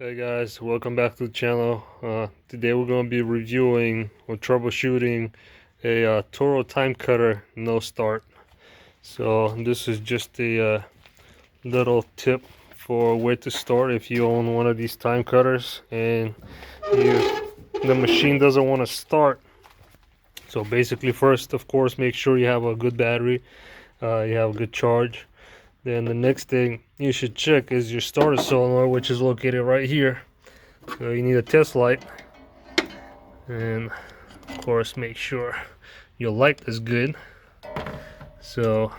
Hey guys, welcome back to the channel. Today we're going to be reviewing or troubleshooting a Toro Timecutter no start. So this is just a little tip for where to start if you own one of these time cutters and the machine doesn't want to start. So basically, first of course, make sure you have a good battery, you have a good charge. Then the next thing you should check is your starter solenoid, which is located right here. So you need a test light, and of course make sure your light is good. So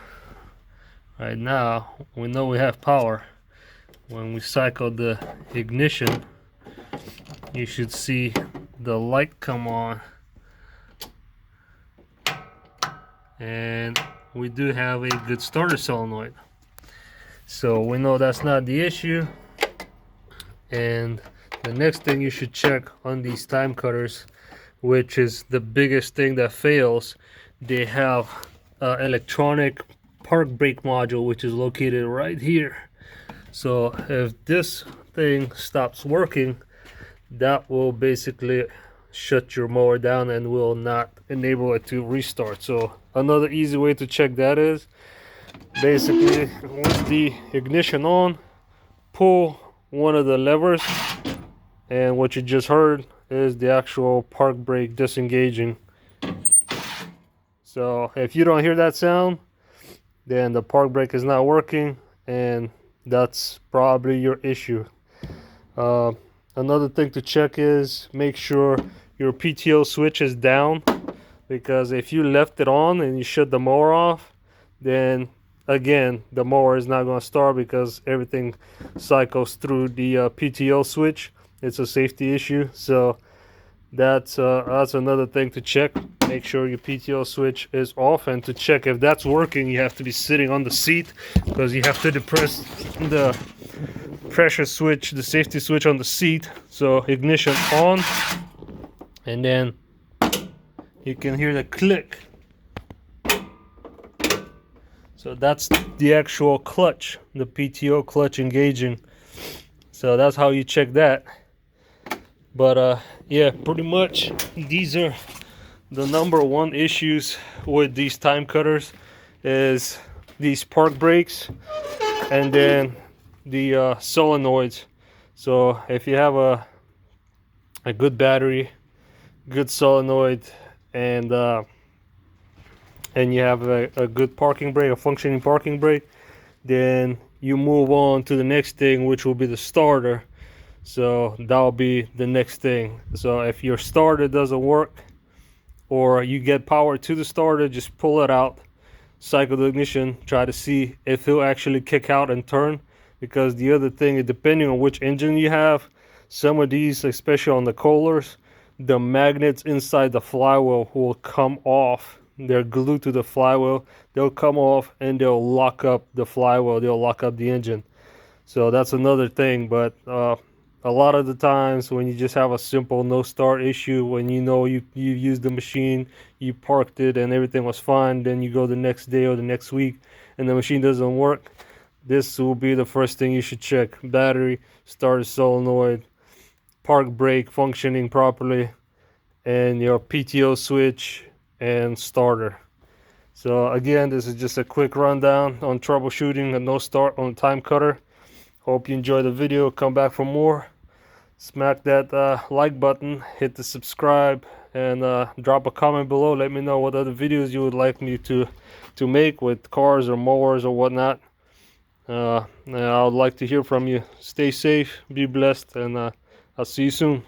right now we know we have power. When we cycle the ignition, you should see the light come on, and we do have a good starter solenoid. So we know that's not the issue. And the next thing you should check on these time cutters, which is the biggest thing that fails, they have electronic park brake module, which is located right here. So if this thing stops working, that will basically shut your mower down and will not enable it to restart. So another easy way to check that is basically with the ignition on, pull one of the levers, and what you just heard is the actual park brake disengaging. So if you don't hear that sound, then the park brake is not working, and that's probably your issue. Another thing to check is make sure your PTO switch is down, because if you left it on and you shut the mower off, then again the mower is not going to start because everything cycles through the PTO switch. It's a safety issue, so that's another thing to check. Make sure your PTO switch is off, and to check if that's working, you have to be sitting on the seat, because you have to depress the pressure switch, the safety switch on the seat. So ignition on, and then you can hear the click. So that's the actual clutch, the PTO clutch engaging. So that's how you check that. But yeah, pretty much these are the number one issues with these time cutters, is these park brakes and then the solenoids. So if you have a good battery, good solenoid, and you have a good parking brake, a functioning parking brake, then you move on to the next thing, which will be the starter. So that'll be the next thing. So if your starter doesn't work, or you get power to the starter, just pull it out, cycle the ignition, try to see if it'll actually kick out and turn. Because the other thing is, depending on which engine you have, some of these, especially on the Kohlers, the magnets inside the flywheel will come off. They're glued to the flywheel. They'll come off and they'll lock up the flywheel. They'll lock up the engine. So that's another thing. But a lot of the times when you just have a simple no start issue, when you know you used the machine, you parked it and everything was fine, then you go the next day or the next week and the machine doesn't work, this will be the first thing you should check: battery, starter solenoid, park brake functioning properly, and your PTO switch and starter. So again, this is just a quick rundown on troubleshooting a no start on time cutter. Hope you enjoyed the video. Come back for more. Smack that like button, hit the subscribe, and drop a comment below. Let me know what other videos you would like me to make with cars or mowers or whatnot. I would like to hear from you. Stay safe, be blessed, and I'll see you soon.